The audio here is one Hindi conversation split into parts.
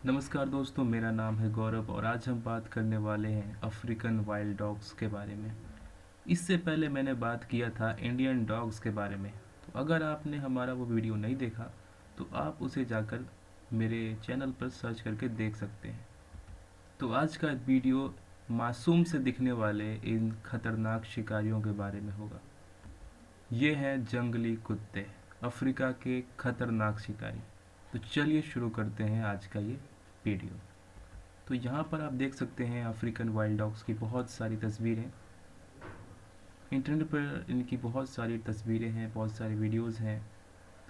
नमस्कार दोस्तों, मेरा नाम है गौरव और आज हम बात करने वाले हैं अफ्रीकन वाइल्ड डॉग्स के बारे में। इससे पहले मैंने बात किया था इंडियन डॉग्स के बारे में। तो अगर आपने हमारा वो वीडियो नहीं देखा तो आप उसे जाकर मेरे चैनल पर सर्च करके देख सकते हैं। तो आज का वीडियो मासूम से दिखने वाले इन खतरनाक शिकारियों के बारे में होगा। ये हैं जंगली कुत्ते, अफ्रीका के खतरनाक शिकारी। तो चलिए शुरू करते हैं आज का ये वीडियो। तो यहाँ पर आप देख सकते हैं अफ्रीकन वाइल्ड डॉग्स की बहुत सारी तस्वीरें। इंटरनेट पर इनकी बहुत सारी तस्वीरें हैं, बहुत सारी वीडियोस हैं।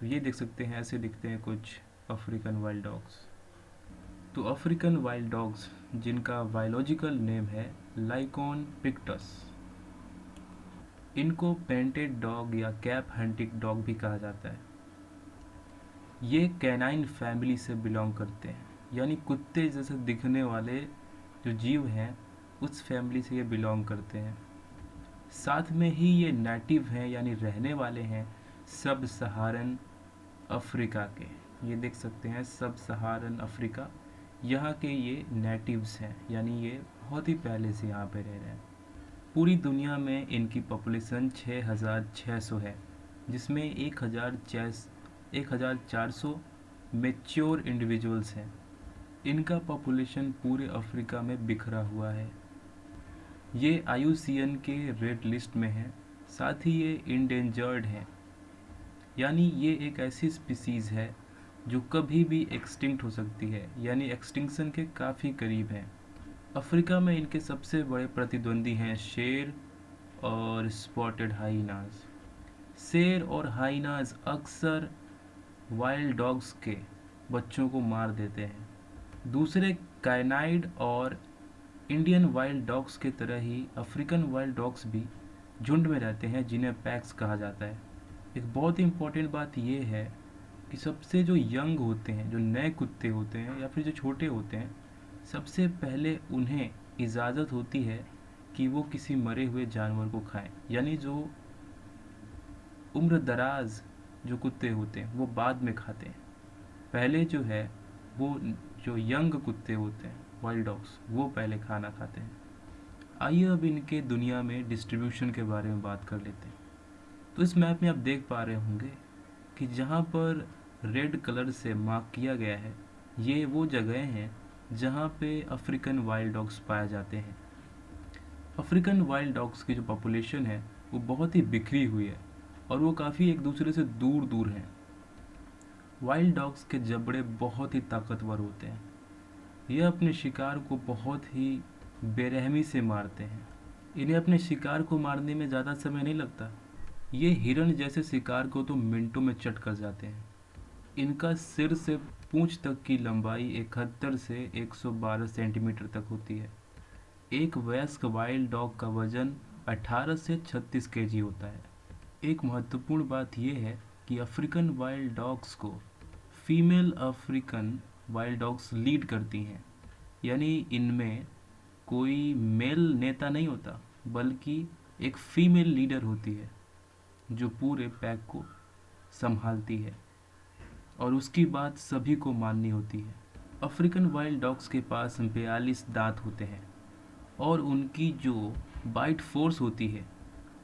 तो ये देख सकते हैं, ऐसे दिखते हैं कुछ अफ्रीकन वाइल्ड डॉग्स। तो अफ्रीकन वाइल्ड डॉग्स जिनका बायोलॉजिकल नेम है लाइकॉन पिक्टस, इनको पेंटेड डॉग या कैप हंटिंग डॉग भी कहा जाता है। ये कैनाइन फैमिली से बिलोंग करते हैं, यानी कुत्ते जैसे दिखने वाले जो जीव हैं उस फैमिली से ये बिलोंग करते हैं। साथ में ही ये नेटिव हैं, यानी रहने वाले हैं सब सहारन अफ्रीका के। ये देख सकते हैं सब सहारन अफ्रीका, यहाँ के ये नेटिव्स हैं, यानी ये बहुत ही पहले से यहाँ पे रह रहे हैं। पूरी दुनिया में इनकी पॉपुलेशन 6,600 है, जिसमें 1,400 मैच्योर इंडिविजुअल्स हैं। इनका पॉपुलेशन पूरे अफ्रीका में बिखरा हुआ है। ये आईयूसीएन के रेड लिस्ट में है। साथ ही ये इंडेंजर्ड हैं, यानी ये एक ऐसी स्पीसीज़ है जो कभी भी एक्सटिंक्ट हो सकती है, यानी एक्सटिंक्शन के काफ़ी करीब है। अफ्रीका में इनके सबसे बड़े प्रतिद्वंदी हैं शेर और स्पॉटेड हाइनाज। शेर और हाइनाज अक्सर वाइल्ड डॉग्स के बच्चों को मार देते हैं। दूसरे काइनाइड और इंडियन वाइल्ड डॉग्स के तरह ही अफ्रीकन वाइल्ड डॉग्स भी झुंड में रहते हैं, जिन्हें पैक्स कहा जाता है। एक बहुत ही इम्पोर्टेंट बात यह है कि सबसे जो यंग होते हैं, जो नए कुत्ते होते हैं या फिर जो छोटे होते हैं, सबसे पहले उन्हें इजाज़त होती है कि वो किसी मरे हुए जानवर को खाएं। यानी जो उम्र दराज जो कुत्ते होते हैं वो बाद में खाते हैं। पहले जो है वो जो यंग कुत्ते होते हैं वाइल्ड डॉग्स, वो पहले खाना खाते हैं। आइए अब इनके दुनिया में डिस्ट्रीब्यूशन के बारे में बात कर लेते हैं। तो इस मैप में आप देख पा रहे होंगे कि जहाँ पर रेड कलर से मार्क किया गया है, ये वो जगह हैं जहाँ पे अफ्रीकन वाइल्ड डॉग्स पाए जाते हैं। अफ्रीकन वाइल्ड डॉग्स की जो पॉपुलेशन है वो बहुत ही बिखरी हुई है और वो काफ़ी एक दूसरे से दूर दूर हैं। वाइल्ड डॉग्स के जबड़े बहुत ही ताकतवर होते हैं। ये अपने शिकार को बहुत ही बेरहमी से मारते हैं। इन्हें अपने शिकार को मारने में ज़्यादा समय नहीं लगता। ये हिरण जैसे शिकार को तो मिनटों में चट कर जाते हैं। इनका सिर से पूंछ तक की लंबाई 71 से 112 सेंटीमीटर तक होती है। एक वयस्क वाइल्ड डॉग का वजन 18 से 36 केजी होता है। एक महत्वपूर्ण बात यह है कि अफ्रीकन वाइल्ड डॉग्स को female African wild dogs lead करती हैं, यानी इनमें कोई मेल नेता नहीं होता, बल्कि एक फीमेल लीडर होती है जो पूरे पैक को संभालती है और उसकी बात सभी को माननी होती है। अफ्रीकन वाइल्ड डॉग्स के पास 42 दांत होते हैं और उनकी जो बाइट फोर्स होती है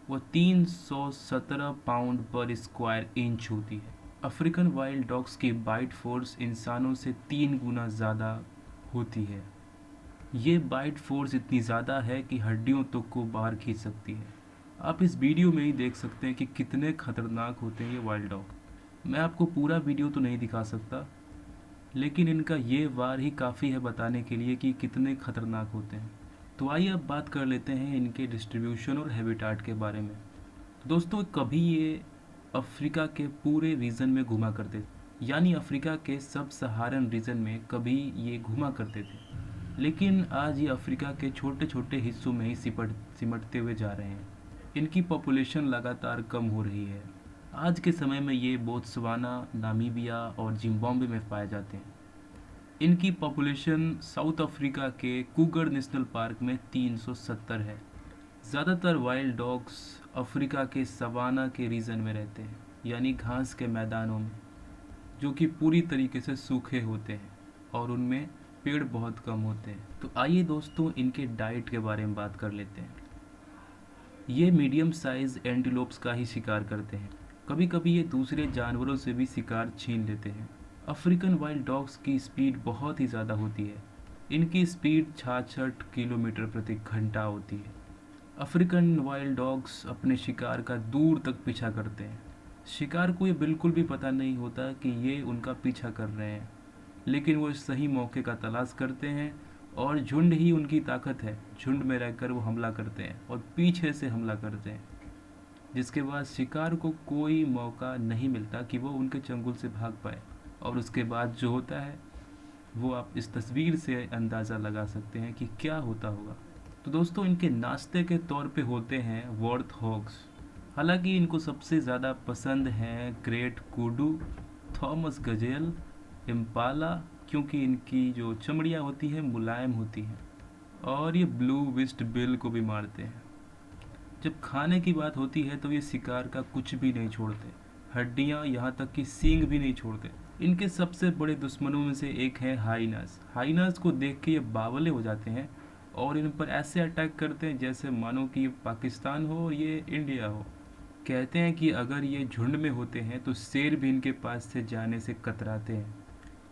वो 317 पाउंड पर स्क्वायर इंच होती है। अफ्रीकन वाइल्ड डॉग्स की बाइट फोर्स इंसानों से 3 गुना ज़्यादा होती है। ये बाइट फोर्स इतनी ज़्यादा है कि हड्डियों तक को बाहर खींच सकती है। आप इस वीडियो में ही देख सकते हैं कि कितने खतरनाक होते हैं ये वाइल्ड डॉग। मैं आपको पूरा वीडियो तो नहीं दिखा सकता, लेकिन इनका ये वार ही काफ़ी है बताने के लिए कि कितने खतरनाक होते हैं। तो आइए अब बात कर लेते हैं इनके डिस्ट्रीब्यूशन और हैबिटाट के बारे में। तो दोस्तों, कभी ये अफ्रीका के पूरे रीजन में घुमा करते थे, यानी अफ्रीका के सब सहारन रीजन में कभी ये घुमा करते थे, लेकिन आज ये अफ्रीका के छोटे छोटे हिस्सों में ही सिमटते हुए जा रहे हैं। इनकी पॉपुलेशन लगातार कम हो रही है। आज के समय में ये बोत्सवाना, नामीबिया और जिम्बाब्वे में पाए जाते हैं। इनकी पॉपुलेशन साउथ अफ्रीका के कूगर नेशनल पार्क में 370 है। ज़्यादातर वाइल्ड डॉग्स अफ्रीका के सवाना के रीजन में रहते हैं, यानी घास के मैदानों में, जो कि पूरी तरीके से सूखे होते हैं और उनमें पेड़ बहुत कम होते हैं। तो आइए दोस्तों इनके डाइट के बारे में बात कर लेते हैं। ये मीडियम साइज एंटीलोप्स का ही शिकार करते हैं। कभी कभी ये दूसरे जानवरों से भी शिकार छीन लेते हैं। अफ्रीकन वाइल्ड डॉग्स की स्पीड बहुत ही ज़्यादा होती है। इनकी स्पीड 66 किलोमीटर प्रति घंटा होती है। अफ्रीकन वाइल्ड डॉग्स अपने शिकार का दूर तक पीछा करते हैं। शिकार को ये बिल्कुल भी पता नहीं होता कि ये उनका पीछा कर रहे हैं, लेकिन वो सही मौके का तलाश करते हैं और झुंड ही उनकी ताकत है। झुंड में रहकर वो हमला करते हैं और पीछे से हमला करते हैं, जिसके बाद शिकार को कोई मौका नहीं मिलता कि वो उनके चंगुल से भाग पाए। और उसके बाद जो होता है वो आप इस तस्वीर से अंदाज़ा लगा सकते हैं कि क्या होता होगा। तो दोस्तों इनके नाश्ते के तौर पे होते हैं वॉर्थ हॉग्स। हालांकि इनको सबसे ज़्यादा पसंद हैं ग्रेट कुडू, थॉमस गजेल, इम्पाला, क्योंकि इनकी जो चमड़ियाँ होती हैं मुलायम होती हैं। और ये ब्लू विस्ट बिल को भी मारते हैं। जब खाने की बात होती है तो ये शिकार का कुछ भी नहीं छोड़ते, हड्डियाँ यहाँ तक कि सींग भी नहीं छोड़ते। इनके सबसे बड़े दुश्मनों में से एक है हाइनास। हाइनास को देख के ये बावले हो जाते हैं और इन पर ऐसे अटैक करते हैं जैसे मानो कि ये पाकिस्तान हो और ये इंडिया हो। कहते हैं कि अगर ये झुंड में होते हैं तो शेर भी इनके पास से जाने से कतराते हैं।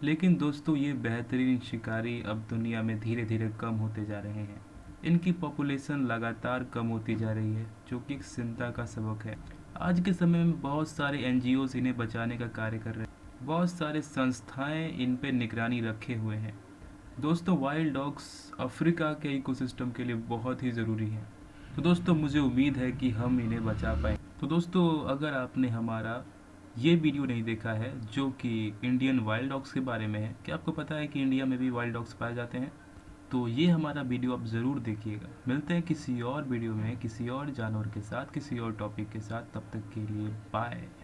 लेकिन दोस्तों ये बेहतरीन शिकारी अब दुनिया में धीरे धीरे कम होते जा रहे हैं। इनकी पॉपुलेशन लगातार कम होती जा रही है, जो कि एक चिंता का सबक है। आज के समय में बहुत सारे एनजीओज इन्हें बचाने का कार्य कर रहे हैं। बहुत सारे संस्थाएं इन पे निगरानी रखे हुए हैं। दोस्तों वाइल्ड डॉग्स अफ्रीका के इकोसिस्टम के लिए बहुत ही ज़रूरी हैं। तो दोस्तों मुझे उम्मीद है कि हम इन्हें बचा पाएँ। तो दोस्तों अगर आपने हमारा ये वीडियो नहीं देखा है जो कि इंडियन वाइल्ड डॉग्स के बारे में है, क्या आपको पता है कि इंडिया में भी वाइल्ड डॉग्स पाए जाते हैं? तो ये हमारा वीडियो आप ज़रूर देखिएगा। मिलते हैं किसी और वीडियो में किसी और जानवर के साथ, किसी और टॉपिक के साथ। तब तक के लिए बाय।